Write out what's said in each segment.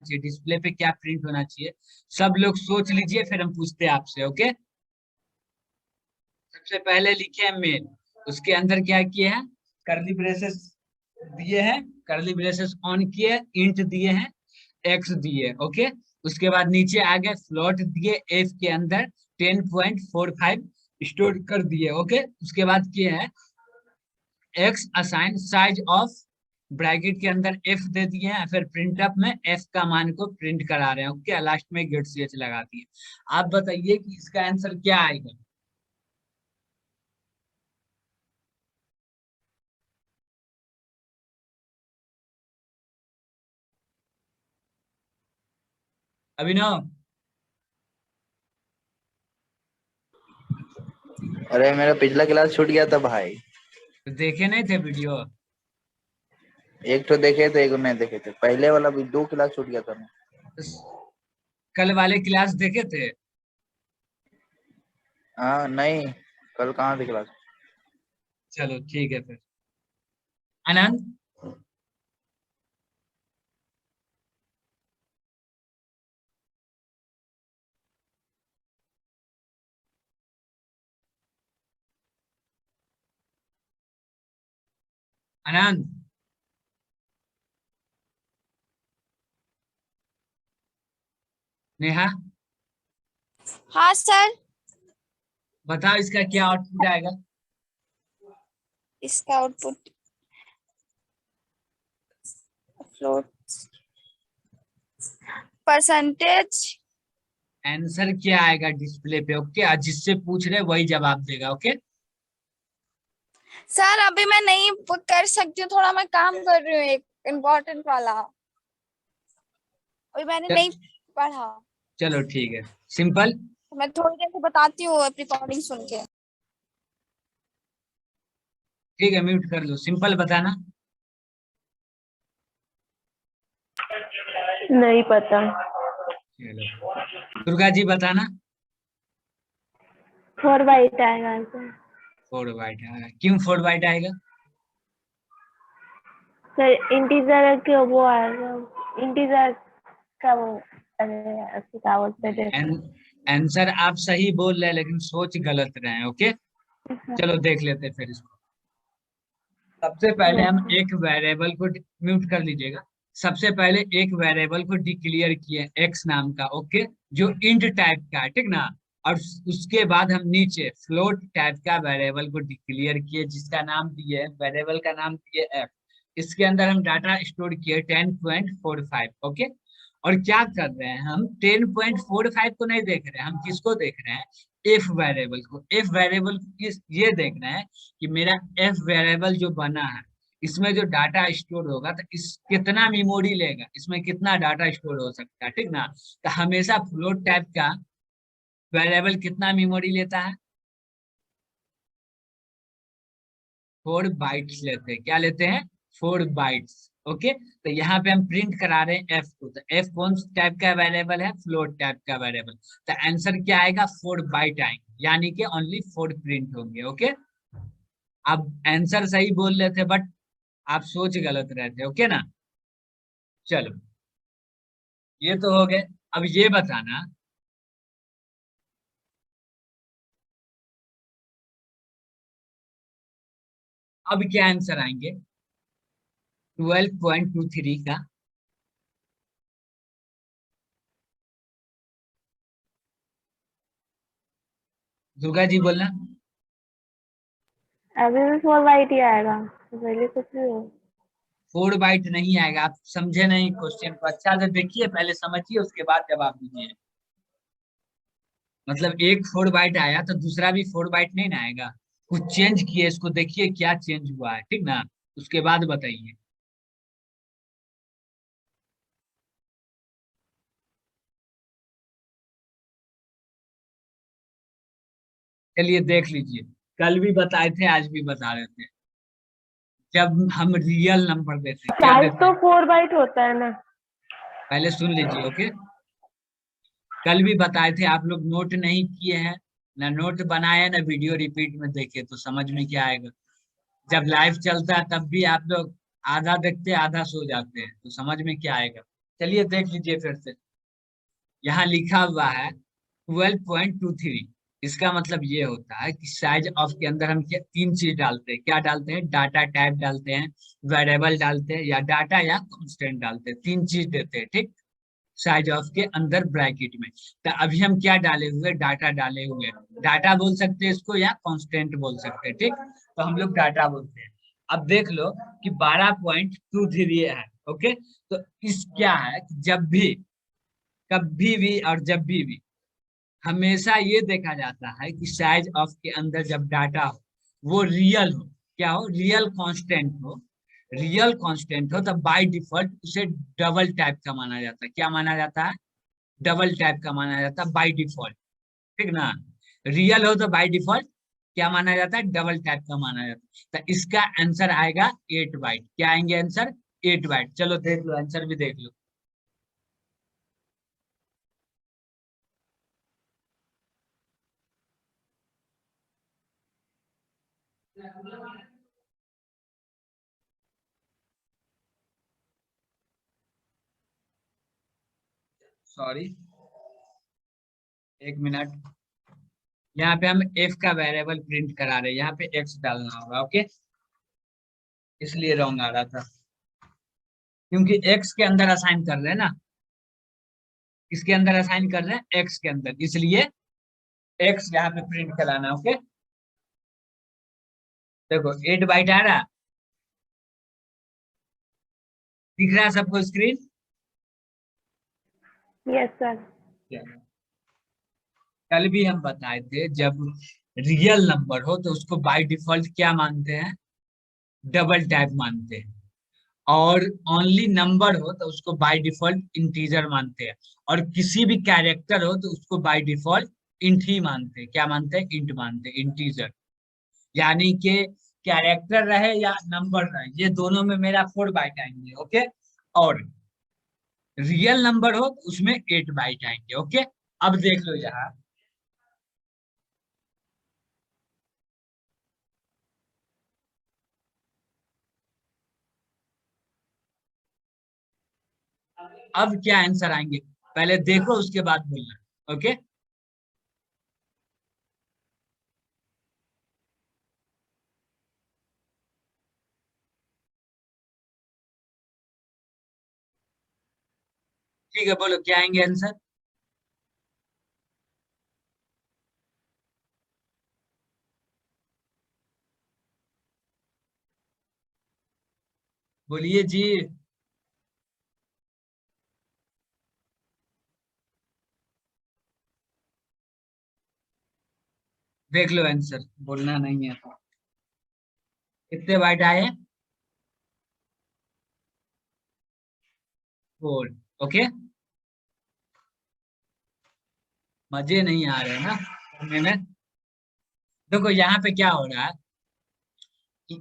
चाहिए, डिस्प्ले पे क्या प्रिंट होना चाहिए, सब लोग सोच लीजिए, फिर हम पूछते हैं आपसे। ओके, सबसे पहले लिखे हैं मेल, उसके अंदर क्या किए हैं, कर्ली ब्रेसेस दिए हैं, कर्ली ब्रेसेस ऑन किए, इंट दिए हैं, एक्स दिए। ओके, उसके बाद नीचे आ गए फ्लोट दिए, एफ के अंदर 10.45 स्टोर कर दिए। ओके, उसके बाद किए हैं x assign size of, bracket के अंदर एफ दे दिए हैं, फिर प्रिंट अप में एफ का मान को प्रिंट करा रहे हैं। ओके, लास्ट में गेट सी एच लगा दिए। आप बताइए कि इसका आंसर क्या आएगा। अभिनव, अरे मेरा पिछला क्लास छूट गया था भाई। तो देखे नहीं थे वीडियो? एक तो देखे थे, एक नहीं देखे थे। पहले वाला भी 2 क्लास छूट गया था मैं। कल वाले क्लास देखे थे? हाँ नहीं, कल कहाँ थी क्लास। चलो ठीक है फिर। आनंद, आनंद, नेहा, हाँ सर। बताओ इसका क्या आउटपुट आएगा। इसका आउटपुट फ्लोट परसेंटेज। आंसर क्या आएगा डिस्प्ले पे। ओके, आज जिससे पूछ रहे वही जवाब देगा। ओके, सर अभी मैं नहीं कर सकती हूँ, थोड़ा मैं काम कर रही हूँ एक इम्पोर्टेंट वाला, अभी मैंने नहीं पढ़ा। चलो ठीक है, सिंपल। तो मैं थोड़ी देर से बताती हूँ रिकॉर्डिंग सुन के। ठीक है, म्यूट कर लो, सिंपल बताना। नहीं पता। चलो, दुर्गा जी बताना। 4 बाइट आएगा आंसर। 4 बाइट आएगा, क्यों 4 बाइट आएगा? सर इंटीजर के वो आएगा, इंटीजर का वो, अरे क्या बोलते थे। आंसर आप सही बोल रहे हैं, लेकिन सोच गलत रहे हैं। ओके, चलो देख लेते हैं फिर इसको। सबसे पहले हम एक वेरिएबल को, म्यूट कर लीजिएगा। सबसे पहले एक वेरिएबल को डिक्लेयर किए एक्स नाम का। ओके, जो इंट टाइप का है, ठीक ना। और उसके बाद हम नीचे फ्लोट टाइप का वेरिएबल को डिक्लेयर किए, जिसका नाम दिए, वेरिएबल का नाम दिए एफ। इसके अंदर हम डाटा स्टोर किए 10.45। ओके, और क्या कर रहे हैं हम, 10.45 को नहीं देख रहे हैं, हम किसको देख रहे हैं, एफ वेरिएबल को। एफ वेरिएबल ये देख रहे हैं कि मेरा एफ वेरिएबल जो बना है, इसमें जो डाटा स्टोर होगा, तो इस कितना मेमोरी लेगा, इसमें कितना डाटा स्टोर हो सकता है, ठीक ना। तो हमेशा फ्लोट टाइप का वेरिएबल कितना मेमोरी लेता है, 4 बाइट्स लेते हैं। क्या लेते हैं, 4 बाइट्स। ओके, तो यहाँ पे हम प्रिंट करा रहे हैं एफ को। तो एफ कौन टाइप का वेरिएबल है, फ्लोट टाइप का वेरिएबल। तो आंसर क्या आएगा, 4 बाइट आएंगे, यानी कि ओनली 4 प्रिंट होंगे। ओके, आप आंसर सही बोल रहे थे, बट आप सोच गलत रहे थे। ओके ना, चलो ये तो हो गए। अब ये बताना, अब क्या आंसर आएंगे 12.23 का। दुर्गा जी बोलना। अभी भी 4 बाइट ही आएगा, तो पहले कुछ भी हो। 4 बाइट नहीं आएगा, आप समझे नहीं क्वेश्चन को, अच्छा से देखिए, पहले समझिए, उसके बाद जवाब दीजिए। मतलब एक 4 बाइट आया तो दूसरा भी 4 बाइट नहीं ना आएगा, कुछ चेंज किए, इसको देखिए क्या चेंज हुआ है, ठीक ना, उसके बाद बताइए। चलिए देख लीजिए, कल भी बताए थे, आज भी बता रहे थे, जब हम रियल नंबर देते हैं क्या साइज देते तो हैं, 4 बाइट होता है ना। पहले सुन लीजिए। ओके, कल भी बताए थे, आप लोग नोट नहीं किए हैं, ना नोट बनाए ना वीडियो रिपीट में देखे, तो समझ में क्या आएगा। जब लाइव चलता है तब भी आप लोग आधा देखते आधा सो जाते हैं, तो समझ में क्या आएगा। चलिए देख लीजिए फिर से, यहाँ लिखा हुआ है 12.23। इसका मतलब ये होता है कि साइज ऑफ के अंदर हम तीन चीज डालते हैं। क्या डालते हैं? डाटा टाइप डालते हैं, वेरिएबल डालते हैं, या डाटा या कांस्टेंट डालते हैं। तीन चीज देते हैं, ठीक, साइज ऑफ के अंदर ब्रैकेट में। तो अभी हम क्या डाले हुए? डाटा डाले हुए। डाटा बोल सकते हैं इसको या कांस्टेंट बोल सकते हैं, ठीक। तो हम लोग डाटा बोलते हैं। अब देख लो कि 12.23 है, ओके। तो इस क्या है कि जब भी, कभी भी और जब भी हमेशा ये देखा जाता है कि साइज ऑफ के अंदर जब डाटा हो वो रियल हो। क्या हो? रियल कांस्टेंट हो। रियल कांस्टेंट हो तो बाय डिफॉल्ट उसे डबल टाइप का माना जाता है। क्या माना जाता है? डबल टाइप का माना जाता है बाय डिफॉल्ट, ठीक ना। रियल हो तो बाय डिफॉल्ट क्या माना जाता है? डबल टाइप का माना जाता है। तो इसका आंसर आएगा 8 बाइट। क्या आएंगे आंसर? 8 बाइट। चलो देख लो, आंसर भी देख लो। सॉरी, एक मिनट। यहाँ पे हम f का वेरिएबल प्रिंट करा रहे हैं, यहाँ पे x डालना होगा, ओके। इसलिए रॉन्ग आ रहा था, क्योंकि x के अंदर असाइन कर रहे हैं ना, इसके अंदर असाइन कर रहे हैं x के अंदर, इसलिए x यहाँ पे प्रिंट कराना, ओके। देखो 8 बाइट आ रहा, दिख रहा है सबको स्क्रीन? Yes sir. कल भी हम बताए थे, जब रियल नंबर हो तो उसको बाय डिफॉल्ट क्या मानते हैं? डबल टाइप मानते हैं। और ओनली नंबर हो तो उसको बाय डिफॉल्ट इंटीजर मानते हैं। और किसी भी कैरेक्टर हो तो उसको बाय डिफॉल्ट इंट ही मानते हैं। क्या मानते हैं? इंट मानते हैं, इंटीजर। यानी कि कैरेक्टर रहे या नंबर रहे, ये दोनों में मेरा 4 बाइट आएंगे, ओके। और रियल नंबर हो तो उसमें 8 बाइट आएंगे, ओके। अब देख लो यहाँ, अब क्या आंसर आएंगे पहले देखो, उसके बाद बोलना, ओके। ठीक है, बोलो क्या आएंगे आंसर। बोलिए जी। देख लो आंसर, बोलना नहीं है तो। कितने बाइट आए? 4, ओके। मजे नहीं आ रहे ना करने में? देखो यहाँ पे क्या हो रहा है कि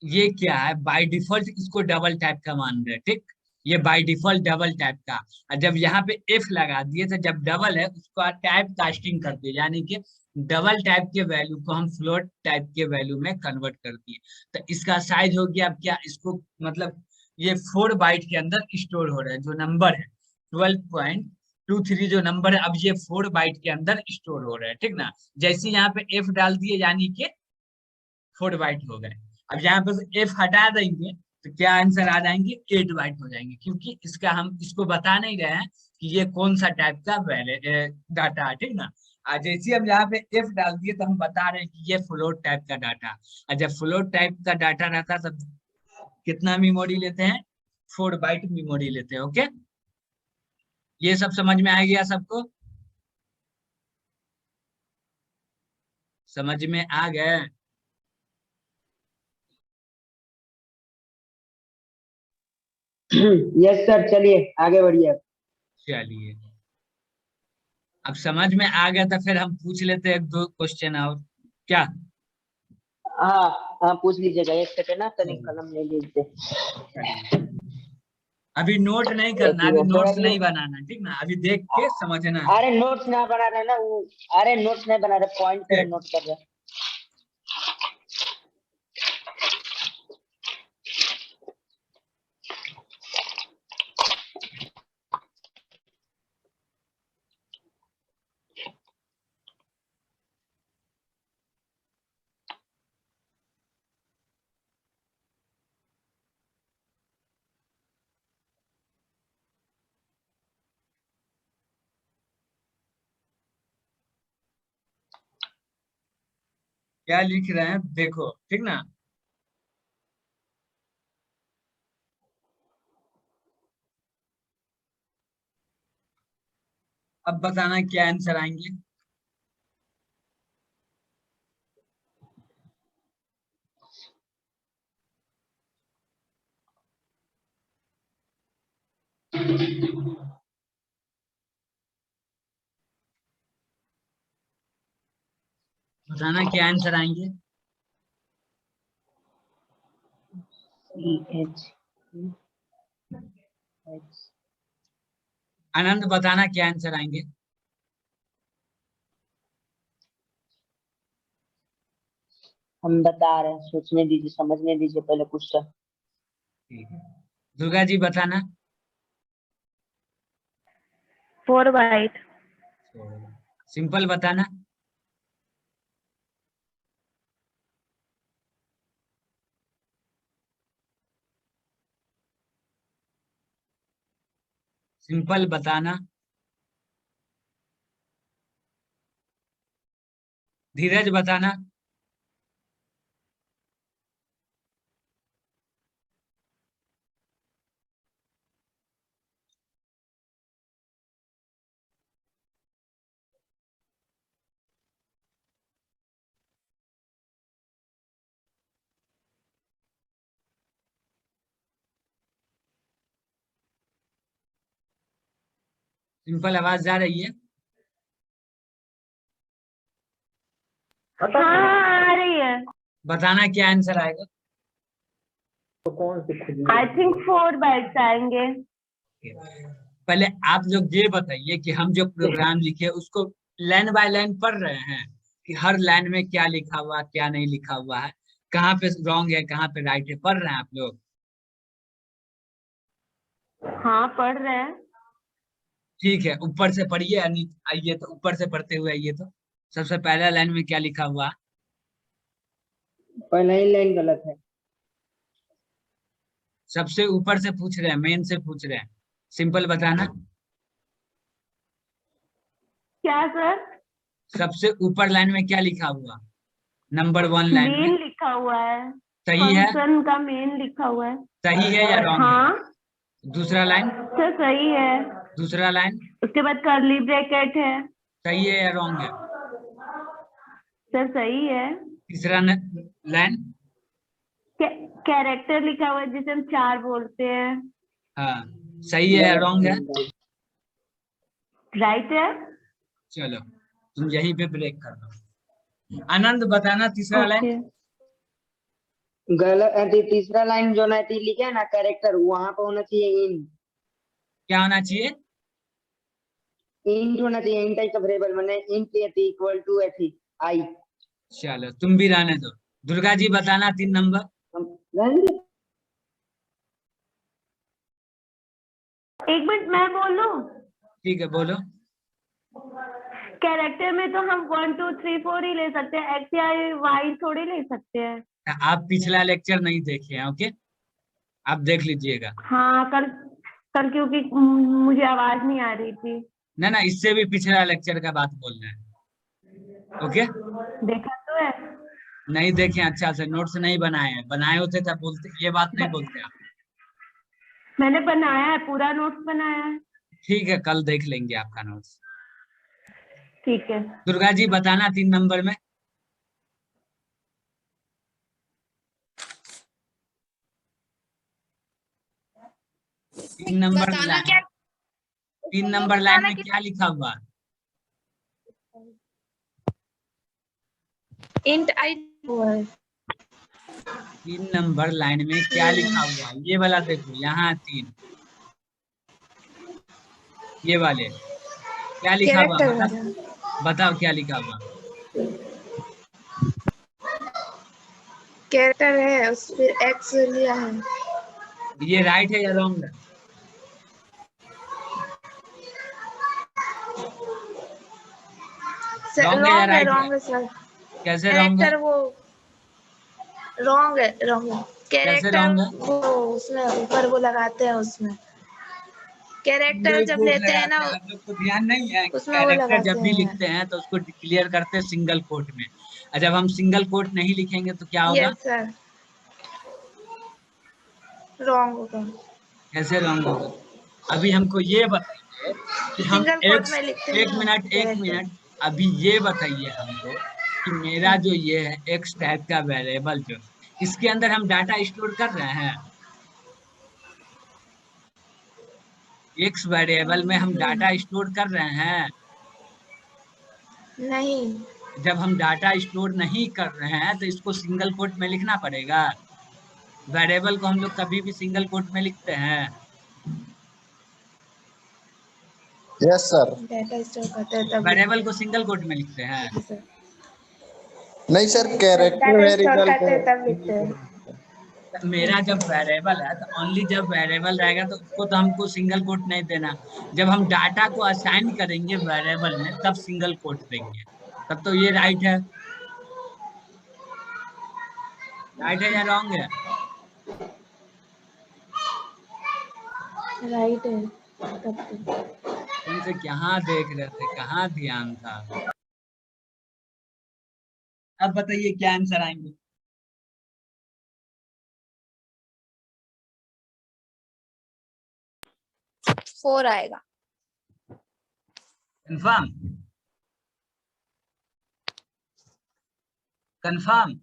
ये क्या है, बाय डिफॉल्ट इसको डबल टाइप का मान रहे हैं, ठीक। ये बाय डिफॉल्ट डबल टाइप का। और जब यहाँ पे एफ लगा दिए तो जब डबल है उसको टाइप कास्टिंग कर दिए, यानी कि डबल टाइप के वैल्यू को हम फ्लोट टाइप के वैल्यू में कन्वर्ट कर दिए। तो इसका साइज हो गया, अब क्या इसको मतलब ये 4 बाइट के अंदर स्टोर हो रहा है। जो नंबर है 12.23 जो नंबर है, अब ये 4 बाइट के अंदर स्टोर हो रहा है, ठीक ना। जैसे यहाँ पे एफ डाल दिए यानी कि 4 बाइट हो गए। अब यहाँ पे एफ हटा देंगे तो क्या आंसर आ जाएंगे? 8 बाइट हो जाएंगे, क्योंकि इसका हम इसको बता नहीं रहे हैं कि ये कौन सा टाइप का डाटा है, ठीक ना। आज जैसे हम यहाँ पे एफ डाल दिए तो हम बता रहे हैं कि ये फ्लोट टाइप का डाटा। और जब फ्लोट टाइप का डाटा रहता है तब कितना मेमोरी लेते हैं? 4 बाइट मेमोरी लेते हैं, ओके। ये सब समझ में आ गया सबको? समझ में आ गए? यस सर, चलिए आगे बढ़िए। चलिए, अब समझ में आ गया तो फिर हम पूछ लेते हैं एक दो क्वेश्चन और, क्या? हाँ हाँ, पूछ लीजिएगा। एक सेकंड ना, तनिक चलिए कलम ले लीजिए। चलिए। अभी नोट नहीं एक करना, अभी मिनट थोड़ा नोट्स भी। नहीं बनाना, ठीक ना। अभी देख के समझना है। अरे नोट्स ना बना रहे ना वो। अरे नोट्स नहीं बना रहे, पॉइंट से ठीक, नोट कर रहे। क्या लिख रहे हैं देखो, ठीक ना। अब बताना क्या आंसर आएंगे। बताना क्या आंसर आएंगे। CH आनंद बताना क्या आंसर आएंगे। हम बता रहे हैं, सोचने दीजिए, समझने दीजिए पहले क्वेश्चन। ठीक है, दुर्गा जी बताना। 4 बाइट। सिंपल बताना। सिंपल बताना। धीरज बताना। सिंपल आवाज जा रही है। हाँ आ रही है। बताना क्या आंसर आएगा। आई थिंक 4 बाइट्स आएंगे। पहले आप लोग ये बताइए कि हम जो प्रोग्राम लिखे उसको लाइन बाय लाइन पढ़ रहे हैं कि हर लाइन में क्या लिखा हुआ क्या नहीं लिखा हुआ है, कहाँ पे रॉन्ग है कहाँ पे राइट है, पढ़ रहे हैं आप लोग। हाँ पढ़ रहे हैं। ठीक है, ऊपर से पढ़िए। आइए तो ऊपर से पढ़ते हुए आइए तो सबसे पहला लाइन में क्या लिखा हुआ। पहला ही लाइन गलत है। सबसे ऊपर से पूछ रहे हैं, मेन से पूछ रहे हैं। सिंपल बताना। क्या सर? सबसे ऊपर लाइन में क्या लिखा हुआ, नंबर 1 लाइन में। मेन लिखा हुआ है। सही है। फंक्शन का मेन लिखा हुआ है। सही है या रॉन्ग है। हाँ दूसरा लाइन। सर सही है। दूसरा लाइन। उसके बाद कर्ली ब्रैकेट है। सही है या रॉन्ग है। सर सही है। तीसरा लाइन। कैरेक्टर लिखा हुआ है जिसे हम 4 बोलते हैं। हाँ, सही है या रॉन्ग है। राइट है। चलो तुम यहीं पे ब्रेक कर दो। आनंद बताना तीसरा लाइन। ओके। गलत। तीसरा लाइन जो नहीं लिखे है ना कैरेक्टर, वहां पे होना चाहिए इन। क्या होना चाहिए। इंट होना चाहिए, इंट टाइप का वेरिएबल माने इंट इक्वल टू एथी आई। चलो तुम भी रहने दो। दुर्गा जी बताना 3 नंबर। एक मिनट मैं बोलूं। ठीक है बोलो। कैरेक्टर में तो हम 1 2 3 4 ही ले सकते हैं, एक्स या वाई थोड़ी ले सकते हैं। आप पिछला लेक्चर नहीं देखे हैं, ओके, आप देख लीजिएगा। हाँ कल कल क्योंकि मुझे आवाज नहीं आ रही थी। ना ना, इससे भी पिछला लेक्चर का बात बोल रहे हैं। ओके। देखा तो है। नहीं देखे अच्छा से, नोट्स नहीं बनाए हैं, बनाए होते तब बोलते, ये बात नहीं बोलते आप। मैंने बनाया है, पूरा नोट्स बनाया है। ठीक है, कल देख लेंगे आपका नोट्स। ठीक है। दुर्गा जी बताना 3 नंबर में। तीन नंबर बताना लाइन। क्या। 3 ये नंबर लाइन बताना में कि क्या लिखा हुआ। इंट आई हुआ है। 3 नंबर लाइन में क्या लिखा हुआ, ये वाला देखो, यहाँ 3, ये वाले क्या लिखा हुआ कैरेक्टर बताओ। वाला बताओ क्या लिखा हुआ। कैरेक्टर है, उस पे एक्स लिया है। ये राइट है या रॉन्ग है। रॉन्ग है या राइट है। रॉन्ग है सर। कैसे रॉन्ग है। कैरेक्टर वो रॉन्ग है, रॉन्ग है। कैसे कैरेक्टर रॉन्ग है। वो उसमें ऊपर वो लगाते हैं, उसमें पूरे कैरेक्टर जब कोट लेते हैं ना, लगाते हैं, आप लोग को ध्यान नहीं है कि उसमें वो कैरेक्टर लगाते जब भी हैं। लिखते हैं तो उसको डिक्लेयर करते हैं सिंगल कोट में। और जब हम सिंगल कोट नहीं लिखेंगे तो क्या होगा? यस सर, रॉन्ग होगा। कैसे रॉन्ग होगा? अभी हमको ये बताइए कि हम सिंगल कोट में लिखते हैं एक ना, मिनट correct है। अभी ये बताइए हमको कि मेरा जो ये है एक्स टाइप का वेरिएबल जो इसके अंदर हम डाटा स्टोर कर रहे हैं, एक्स वेरिएबल में हम डाटा स्टोर कर रहे हैं। नहीं, जब हम डाटा स्टोर नहीं कर रहे हैं तो इसको सिंगल कोट में लिखना पड़ेगा। वेरिएबल को हम लोग कभी भी सिंगल कोट में लिखते हैं। Yes sir. डाटा स्टोर करते हैं तब वेरिएबल को सिंगल कोट में लिखते हैं। लिखते हैं। नहीं sir, character data store variable करते हैं को तब लिखते हैं। मेरा जब वेरिएबल है तो ओनली जब वेरिएबल रहेगा तो उसको तो हमको सिंगल कोट नहीं देना। जब हम डाटा को असाइन करेंगे वेरिएबल में तब सिंगल कोट देंगे। तब तो ये राइट है। राइट है या रॉन्ग है? राइट है तब तो। उनसे कहाँ देख रहे थे, कहाँ ध्यान था? अब बताइए क्या आंसर आएंगे? फोर आएगा। कंफर्म? कंफर्म?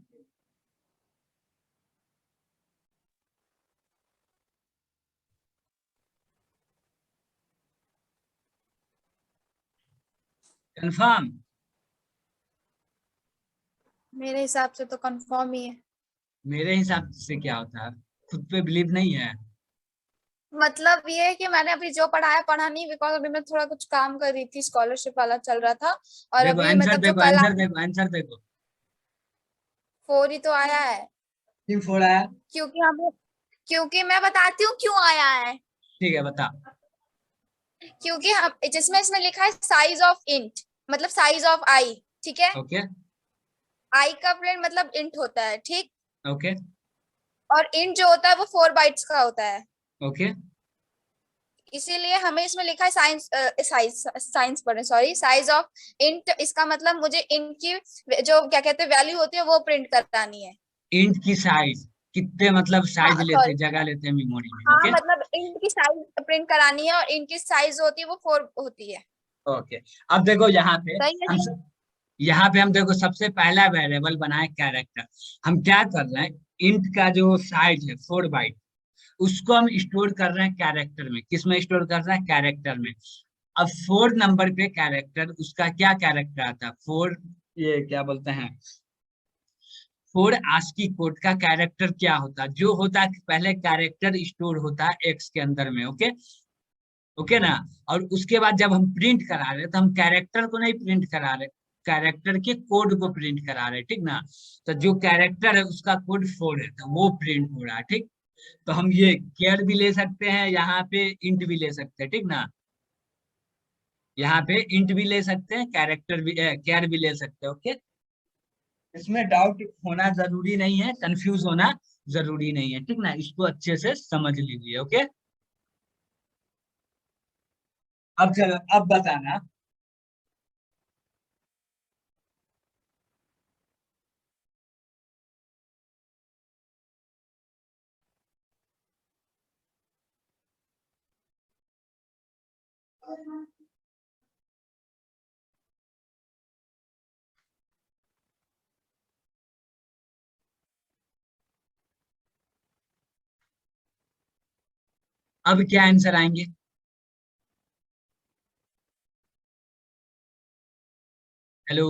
कंफर्म? मेरे हिसाब से तो कंफर्म ही है। मेरे हिसाब से क्या होता है? खुद पे बिलीव नहीं है? मतलब ये है कि मैंने अभी जो पढ़ा नहीं, बिकॉज अभी मैं थोड़ा कुछ काम कर रही थी, स्कॉलरशिप वाला चल रहा था। और देखो अभी आंसर मतलब जो देखो, कल आंसर देखो, आंसर देखो। फोर ही तो आया है। क्यों फोड़ आया? क्योंकि मैं बताती हूँ क्यों आया है। ठीक है बता। क्योंकि जिसमें इसमें लिखा है साइज ऑफ इंट, मतलब साइज ऑफ आई, ठीक है। ओके आई का प्रिंट मतलब इंट होता है, ठीक। ओके और इंट जो होता है वो 4 बाइट्स का होता है। ओके इसीलिए हमें इसमें लिखा है साइंस पढ़े, सॉरी, साइज ऑफ इंट। इसका मतलब मुझे इंट की जो क्या कहते हैं वैल्यू होती है वो प्रिंट करानी है। इंट की साइज कितने, मतलब साइज हाँ लेते सॉरी, जगह लेते हैं मेमोरी में? हाँ ओके मतलब इंट की साइज प्रिंट करानी है, और इंट की साइज होती है वो 4 होती है। ओके। अब देखो सही है जी। यहाँ पे हम देखो सबसे पहला वेरिएबल बनाए कैरेक्टर। हम क्या कर रहे हैं, इंट का जो साइज है 4 बाइट उसको हम स्टोर कर रहे हैं कैरेक्टर में। किस में स्टोर कर रहे हैं? कैरेक्टर में। अब 4 नंबर पे कैरेक्टर, उसका क्या कैरेक्टर आता है? 4, ये क्या बोलते हैं, 4 आस्की कोड का कैरेक्टर क्या होता है? जो होता है पहले कैरेक्टर स्टोर होता है एक्स के अंदर में। ओके ओके ना। और उसके बाद जब हम प्रिंट करा रहे तो हम कैरेक्टर को नहीं प्रिंट करा रहे, कैरेक्टर के कोड को प्रिंट करा रहे, ठीक ना। तो जो कैरेक्टर है उसका कोड 4 है तो वो प्रिंट हो रहा है, ठीक। तो हम ये केयर भी ले सकते हैं, यहाँ पे इंट भी ले सकते हैं, ठीक ना। यहाँ पे इंट भी ले सकते हैं, कैरेक्टर भी केयर भी ले सकते हैं। ओके, इसमें डाउट होना जरूरी नहीं है, कंफ्यूज होना जरूरी नहीं है, ठीक ना। इसको अच्छे से समझ लीजिए। ओके, अब चलो अब बताना। अब क्या आंसर आएंगे? हेलो,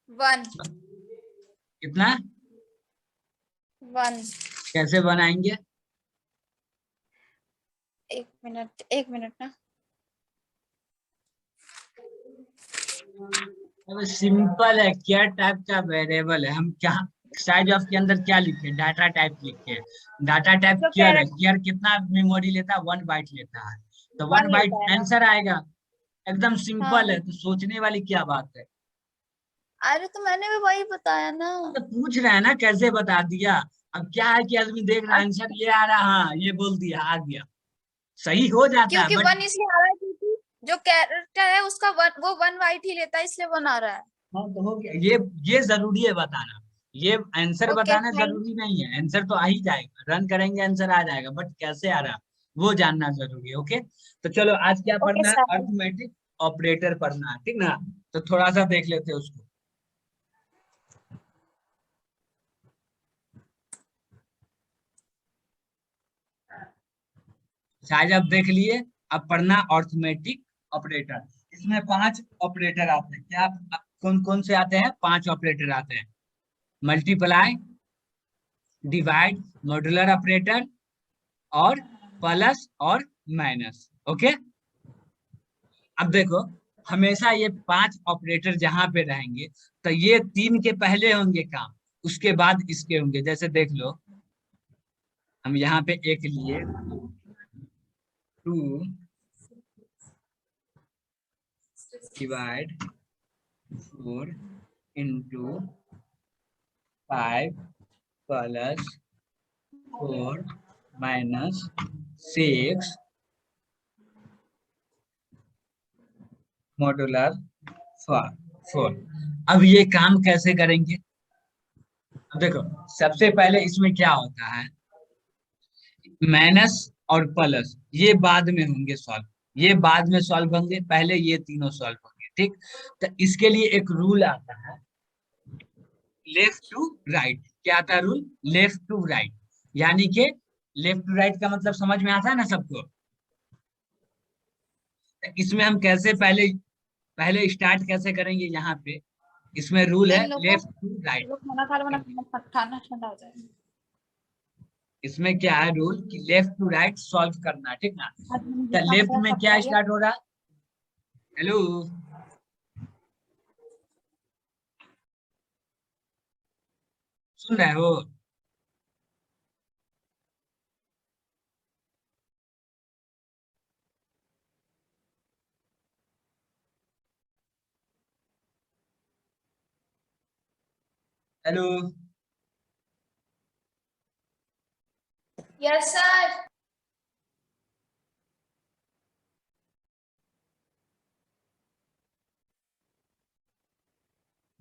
1 कितना? 1। कैसे बनाएंगे? एक मिनट ना। अब सिंपल है, क्या टाइप का वेरिएबल है, हम क्या साइज ऑफ के अंदर क्या लिखे? डाटा टाइप लिखे। डाटा टाइप जो केयर है, केयर कितना मेमोरी लेता है? 1 बाइट लेता है, तो 1 1 बाइट लेता है ना। आंसर आएगा। एकदम सिंपल है, हाँ, तो सोचने वाली क्या बात है। अरे तो मैंने भी वही बताया ना। तो पूछ रहे हैं ना कैसे बता दिया। अब क्या है कि आदमी देख रहा है आंसर ये आ रहा, हाँ ये बोल दिया, आ गया, सही हो जाता है क्योंकि बट 1 इसलिए आ रहा है क्योंकि जो कैरेक्टर है उसका वो 1 बाइट ही लेता है, इसलिए 1 आ रहा है। हाँ तो हो गया, ये जरूरी है बताना, ये आंसर ओके बताना फाइन। जरूरी नहीं है, आंसर तो आ ही जाएगा, रन करेंगे आंसर आ जाएगा, बट कैसे आ रहा वो जानना जरूरी है। ओके, तो चलो आज क्या ओके पढ़ना है, सर। अरिथमेटिक ऑपरेटर पढ़ना है, ठीक ना। तो थोड़ा सा देख लेते हैं उसको। शायद आप देख लिए। अब पढ़ना अरिथमेटिक ऑपरेटर। इसमें 5 ऑपरेटर आते हैं, क्या कौन कौन से आते हैं? 5 ऑपरेटर आते हैं। मल्टीप्लाई, डिवाइड, मॉड्यूलर ऑपरेटर और प्लस और माइनस। ओके, अब देखो हमेशा ये 5 ऑपरेटर जहां पे रहेंगे तो ये 3 के पहले होंगे काम, उसके बाद इसके होंगे। जैसे देख लो, हम यहाँ पे एक लिए 2 divide 4 into 5 plus 4 minus 6 modular 4। अब ये काम कैसे करेंगे? अब देखो सबसे पहले इसमें क्या होता है, माइनस और प्लस ये बाद में होंगे सॉल्व, ये बाद में सॉल्व होंगे, पहले ये तीनों सॉल्व होंगे। ठीक, तो इसके लिए एक रूल आता है, लेफ्ट टू राइट। क्या आता है रूल? लेफ्ट टू राइट, यानी कि लेफ्ट टू राइट का मतलब समझ में आता है ना सबको। इसमें हम कैसे पहले पहले स्टार्ट कैसे करेंगे, यहाँ पे इसमें रूल है इन लोगों लेफ्ट टू राइट। को खाना खा लो, खाना ठंडा हो जाएगा। इसमें क्या है रूल कि लेफ्ट टू राइट सॉल्व करना, ठीक ना। तो लेफ्ट में क्या स्टार्ट हो रहा है? हेलो, सुन रहे हो? Hello, yes sir.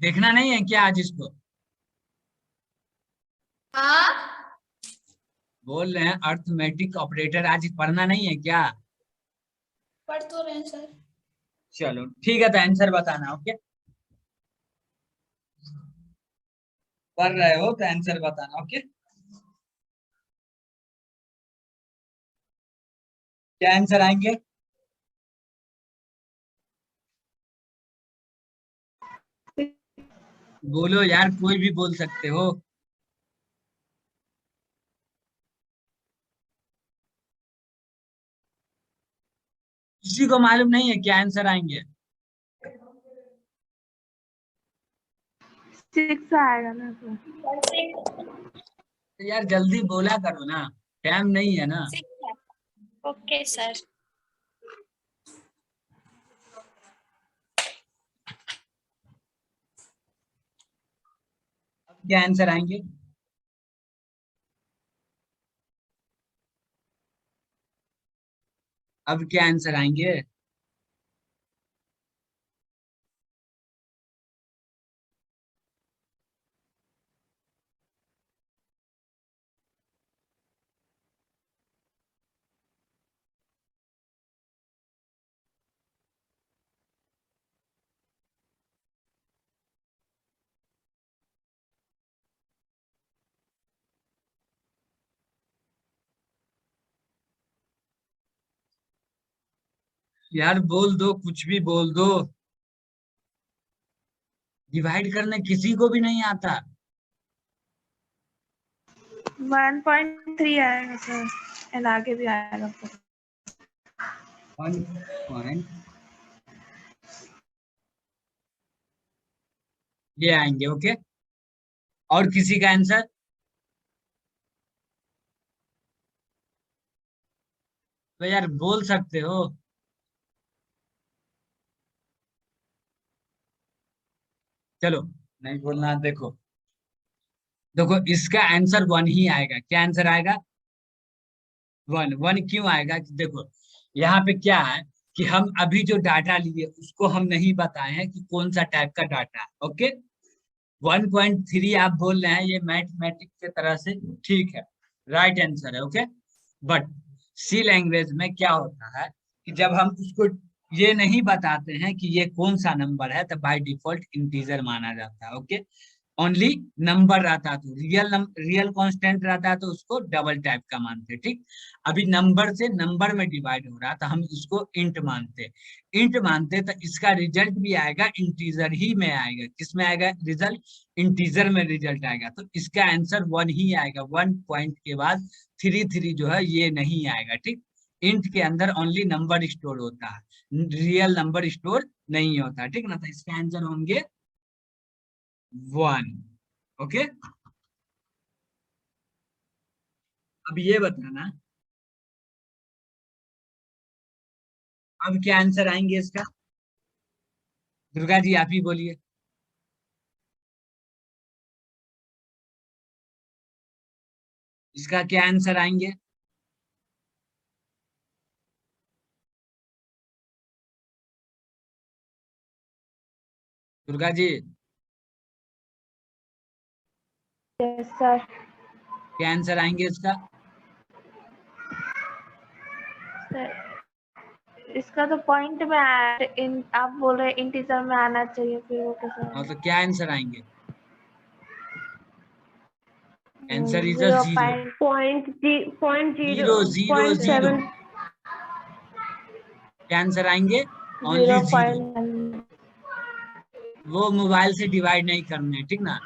देखना नहीं है क्या आज इसको? हाँ बोल रहे हैं अरिथमेटिक ऑपरेटर आज पढ़ना नहीं है क्या? पढ़ तो रहे हैं सर। चलो ठीक है, तो आंसर बताना। ओके, पढ़ रहे हो तो आंसर बताना। ओके, क्या आंसर आएंगे? बोलो यार, कोई भी बोल सकते हो। किसी को मालूम नहीं है क्या आंसर आएंगे? 6 आएगा ना सर। तो यार जल्दी बोला करो ना, टाइम नहीं है ना। Okay sir. अब क्या आंसर आएंगे? अब क्या आंसर आएंगे? यार बोल दो, कुछ भी बोल दो। डिवाइड करना किसी को भी नहीं आता। 1.3 आएगा सर, एंड आगे भी आएगा। 1 पॉइंट ये आएंगे। ओके, और किसी का आंसर? तो यार बोल सकते हो। चलो नहीं बोलना, देखो देखो इसका आंसर 1 ही आएगा। क्या आंसर आएगा? 1। 1 क्यों आएगा? देखो यहाँ पे क्या है कि हम अभी जो डाटा लिए उसको हम नहीं बताए हैं कि कौन सा टाइप का डाटा है। ओके, 1.3 आप बोल रहे हैं ये मैथमेटिक्स के तरह से ठीक है, राइट आंसर है। ओके, बट सी लैंग्वेज में क्या होता है कि जब हम उसको ये नहीं बताते हैं कि ये कौन सा नंबर है तो बाय डिफॉल्ट इंटीजर माना जाता है। ओके, ओनली नंबर रहता है तो रियल कांस्टेंट रहता है तो उसको डबल टाइप का मानते हैं। ठीक, अभी नंबर से नंबर में डिवाइड हो रहा है तो हम इसको इंट मानते, इंट मानते तो इसका रिजल्ट भी आएगा इंटीजर ही में आएगा। किसमें आएगा रिजल्ट? इंटीजर में रिजल्ट आएगा, तो इसका आंसर 1 ही आएगा। 1 पॉइंट के बाद 3 जो है ये नहीं आएगा। ठीक, इंट के अंदर ओनली नंबर स्टोर होता है, रियल नंबर स्टोर नहीं होता। ठीक ना, तो इसका आंसर होंगे 1। ओके, अब ये बताना अब क्या आंसर आएंगे इसका। दुर्गा जी आप ही बोलिए। इसका क्या आंसर आएंगे? Durga ji yes sir. क्या आंसर आएंगे इसका? इसका तो पॉइंट में आप बोल रहे इंटीजर में आना चाहिए, फिर वो कैसे हाँ, आएगा? तो क्या आंसर आएंगे? Answer is a 0 zero. Point zero zero zero 0.7 क्या आंसर आएंगे? Only 0 zero. पॉइंट। वो मोबाइल से डिवाइड नहीं करने, ठीक ना।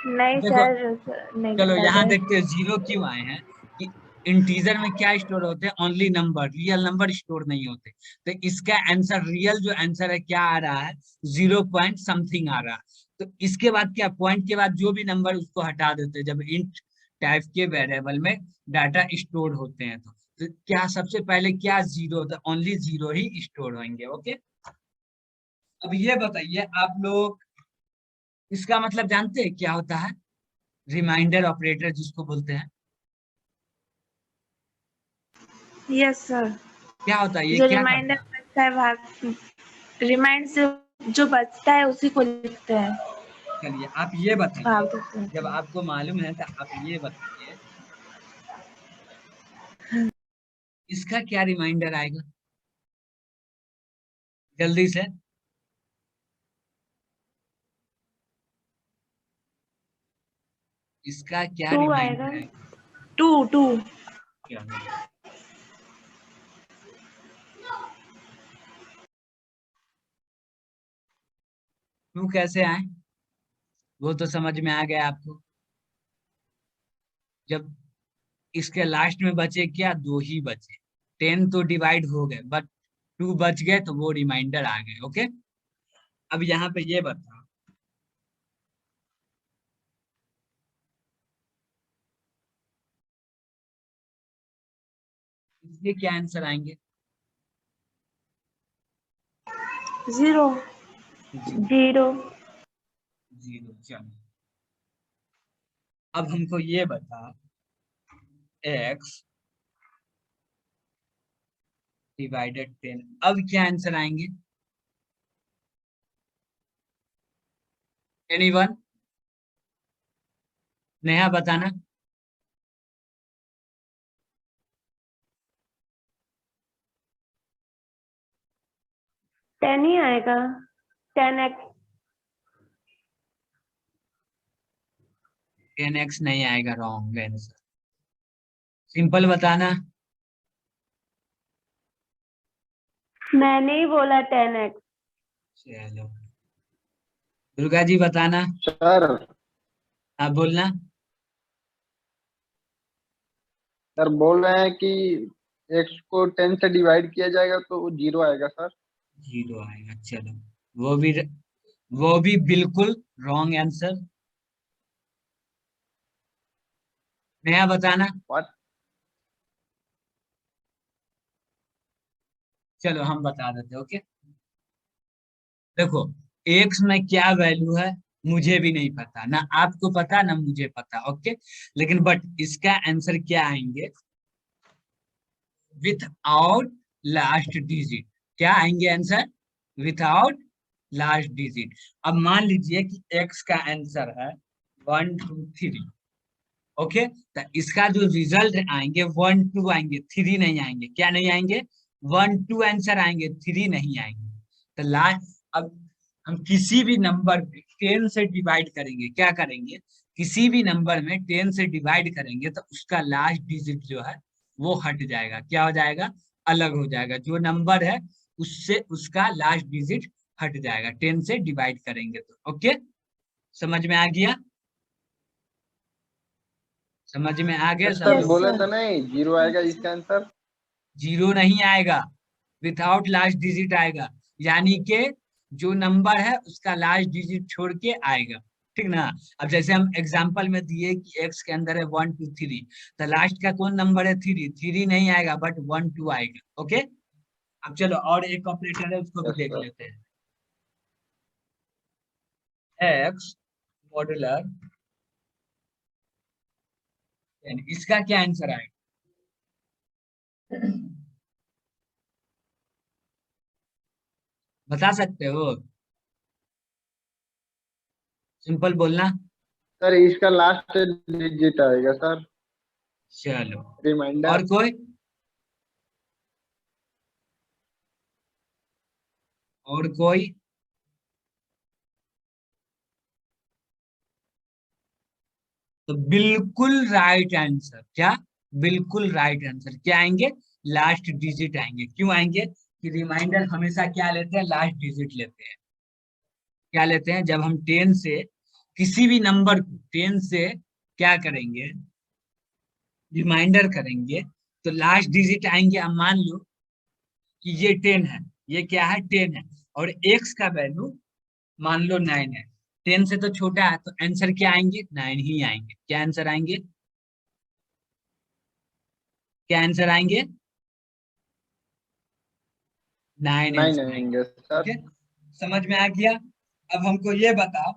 नहीं देखो, सर, नहीं चलो यहाँ डिवाइडेड। देखते हैं जीरो क्यों आए हैं कि इंटीजर में क्या स्टोर होते हैं? Only number, real number store नहीं होते। तो इसका आंसर, रियल जो आंसर है क्या आ रहा है? 0 पॉइंट समथिंग आ रहा है। तो इसके बाद क्या, पॉइंट के बाद जो भी नंबर उसको हटा देते हैं जब इंट टाइप के वेरिएबल में डाटा स्टोर होते हैं। तो क्या सबसे पहले क्या जीरो होता है? ओनली जीरो ही स्टोर होंगे। ओके, अब ये बताइए आप लोग, इसका मतलब जानते हैं क्या होता है? रिमाइंडर ऑपरेटर जिसको बोलते हैं, यस सर। क्या होता है? ये जो क्या रिमाइंडर करता है? बचता है, रिमाइंड से जो बचता है उसी को लिखते हैं, चलिए आप ये बताइए, भाग देते जब हैं। आपको मालूम है तो आप ये बताइए इसका क्या रिमाइंडर आएगा जल्दी से। इसका क्या 2 आएगा। रिमाइंडर आएगा? 2 क्या? क्यों कैसे आए वो तो समझ में आ गया आपको। जब इसके लास्ट में बचे क्या, 2 ही बचे। 10 तो डिवाइड हो गए बट 2 बच गए तो वो रिमाइंडर आ गए। ओके, अब यहाँ पे ये बताओ, इसके क्या आंसर आएंगे? 0 जीरो। जीरो, चलो अब हमको ये बता, x डिवाइडेड 10, अब क्या आंसर आएंगे? एनीवन? नेहा बताना। 10 ही आएगा। 10x। 10x नहीं आएगा, रॉन्ग आंसर। सिंपल बताना। मैंने ही बोला 10x। चलो दुर्गा जी बताना। सर आप बोलना। सर बोल रहे हैं कि x को 10 से डिवाइड किया जाएगा तो वो 0 आएगा सर। जीरो आएगा, चलो वो भी बिल्कुल रॉन्ग आंसर। नया बताना। व्हाट? चलो हम बता देते, ओके। देखो, एक्स में क्या वैल्यू है मुझे भी नहीं पता, ना आपको पता ना मुझे पता। ओके, लेकिन बट इसका आंसर क्या आएंगे? Without last digit. क्या आएंगे आंसर? Without last digit. अब मान लीजिए कि x का आंसर है 1 2 3, ओके, तो इसका जो रिजल्ट आएंगे 1 2 आएंगे, 3 नहीं आएंगे। क्या नहीं आएंगे? 1 2 आंसर आएंगे, 3 नहीं आएंगे। तो लास्ट, अब हम किसी भी नंबर में 10 से डिवाइड करेंगे, क्या करेंगे, किसी भी नंबर में 10 से डिवाइड करेंगे तो उसका लास्ट डिजिट जो है वो हट जाएगा। क्या हो जाएगा? अलग हो जाएगा। जो नंबर है उससे उसका लास्ट डिजिट हट जाएगा 10 से डिवाइड करेंगे तो। ओके, समझ में आ गया? समझ में आ गया सब सर लोग? बोले तो नहीं 0 आएगा इसका आंसर। 0 नहीं आएगा, विथआउट लास्ट डिजिट आएगा। यानी कि जो नंबर है उसका लास्ट डिजिट छोड़ के आएगा, ठीक ना। अब जैसे हम एग्जांपल में दिए कि x के अंदर है 1 2 3, तो लास्ट का कौन नंबर है? 3 नहीं आएगा, बट 1 2 आएगा। ओके, अब चलो और एक ऑपरेटर है उसको भी यस देख सर। लेते हैं। x मॉड्यूलर, इसका क्या आंसर आएगा? बता सकते हो? सिंपल बोलना। सर इसका लास्ट डिजिट आएगा सर, चलो, रिमाइंडर। और कोई? और कोई? तो बिल्कुल राइट आंसर। क्या? बिल्कुल राइट आंसर। क्या आएंगे? लास्ट डिजिट आएंगे। क्यों आएंगे? कि रिमाइंडर हमेशा क्या लेते हैं? लास्ट डिजिट लेते हैं। क्या लेते हैं? जब हम 10 से किसी भी नंबर को 10 से क्या करेंगे, रिमाइंडर करेंगे, तो लास्ट डिजिट आएंगे। अब मान लो कि ये 10 है, ये क्या है? 10 है, और x का वैल्यू मान लो 9 है। 10 से तो छोटा है, तो आंसर क्या आएंगे? 9 ही आएंगे। क्या आंसर आएंगे? क्या आंसर आएंगे? 9 9 आंसर आएंगे। आएंगे सर। ओके, समझ में आ गया? अब हमको ये बताओ,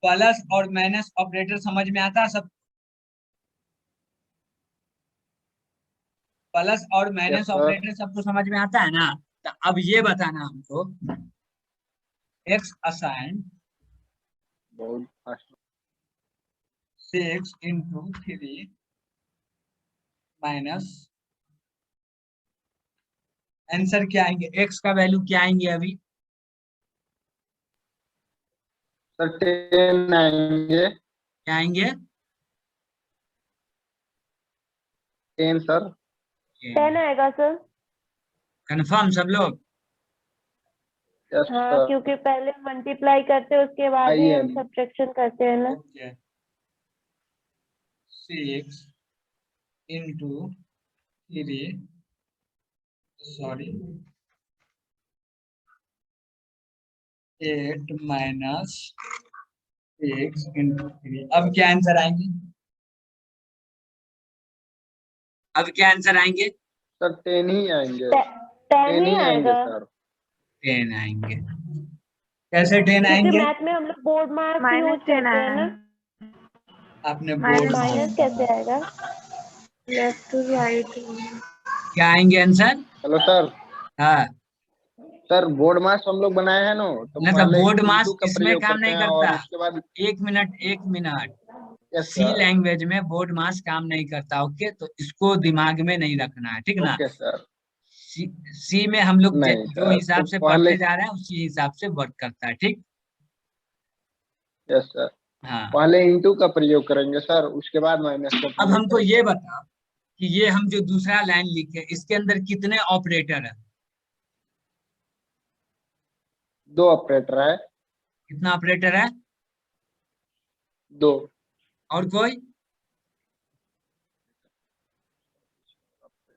प्लस और माइनस ऑपरेटर समझ में आता है सब? प्लस और यस माइनस सर। ऑपरेटर सबको समझ में आता है ना? तो अब ये बताना हमको, x असाइन बहुत फास्ट। 6 इंटू 3 माइनस, आंसर क्या आएंगे? x का वैल्यू क्या आएंगे अभी? सर 10 आएंगे। क्या आएंगे? 10 सर। 10 आएगा सर। कंफर्म सब लोग? यस हाँ, सर। क्योंकि पहले मल्टीप्लाई करते हैं उसके बाद ही हम IN। सब्ट्रैक्शन करते हैं ना। Okay, 6 into 3, sorry 8 minus 6 into 3। अब क्या आंसर आएंगे? अब क्या आंसर आएंगे? सर 10 ही आएंगे। 10 10 ही ही आएंगे आएगा, सर। 10 आएंगे। कैसे 10 क्योंकि आएंगे? मैथ में हम लोग बोर्ड मार्क्स यूज माइनस 10 करते हैं ना। आपने बोर्ड माइनस कैसे आएगा? Left to right. क्या आएंगे आंसर? Hello sir. हाँ, सर बोर्ड मास हम लोग बनाए हैं ना, तो नहीं तो पहले बोर्ड मास इंटू का इसमें प्रयोग काम करते नहीं हैं करता। और उसके बाद। एक मिनट, एक मिनट। यस सी सर। लैंग्वेज में बोर्ड मास काम नहीं करता। ओके, तो इसको दिमाग में नहीं रखना है, ठीक ना। Okay sir. सी में हम लोग नहीं जो सर, तो हिसाब से पहले। पढ़ते जा रहे हैं उसी हिसाब से वर्क करता है, ठीक। Yes sir. हाँ, पहले इंटू का प्रयोग करेंगे सर, उसके बाद माइनस का अब प्रयोग हमको करेंगे। ये बताओ कि ये हम जो दूसरा लाइन लिखे इसके अंदर कितने ऑपरेटर है? 2 ऑपरेटर है। कितना ऑपरेटर है? 2। और कोई?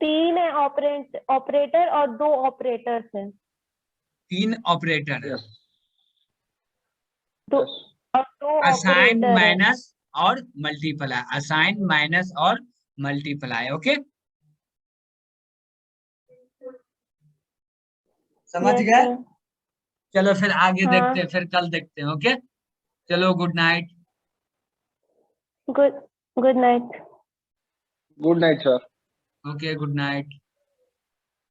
3 है ऑपरेटर और 2 ऑपरेटर्स हैं। 3 ऑपरेटर है। यस दो यस। और 2 असाइन ऑपरेटर है। माइनस और मल्टीप्लाई, असाइन माइनस और मल्टीप्लाई। ओके, समझ यस गए? सर। चलो फिर आगे देखते हाँ, हैं, फिर कल देखते हैं। ओके, चलो, good night. Good night. Good night sir. Okay, good night.